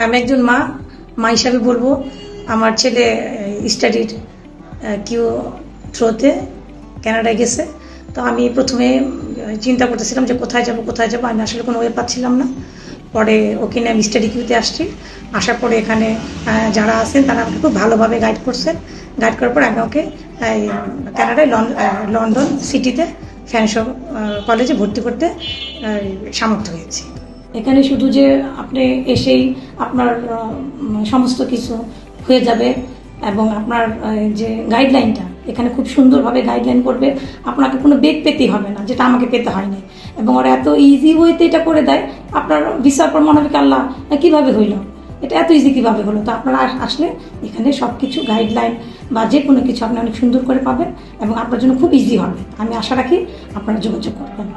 আমি একজন মা হিসাবে বলবো, আমার ছেলে স্টাডির কিউ থ্রোতে কানাডায় গেছে। তো আমি প্রথমে চিন্তা করতেছিলাম যে কোথায় যাব, আমি আসলে কোনো ওয়ে পাচ্ছিলাম না। পরে ওকে নিয়ে আমি স্টাডি কিউতে আসছি। আসার পরে এখানে যারা আছেন তারা আমাকে খুব ভালোভাবে গাইড করছেন। গাইড করার পর আমি ওকে কানাডায় লন্ডন সিটিতে ফ্যানশো কলেজে ভর্তি করতে সামর্থ্য হয়েছি। এখানে শুধু যে আপনি এসেই আপনার সমস্ত কিছু হয়ে যাবে এবং আপনার যে গাইডলাইনটা এখানে খুব সুন্দরভাবে গাইডলাইন করবে, আপনাকে কোনো বেগ পেতেই হবে না, যেটা আমাকে পেতে হয়নি। এবং ওরা এত ইজি ওয়েতে এটা করে দেয়, আপনার ভিসার পর মনে হবে কি আল্লাহ কীভাবে হইলো, এটা এত ইজি কীভাবে হলো। তো আপনারা আসলে এখানে সব কিছু গাইডলাইন বা যে কোনো কিছু আপনি অনেক সুন্দর করে পাবেন এবং আপনার জন্য খুব ইজি হবে। আমি আশা রাখি আপনারা যোগাযোগ করবেন।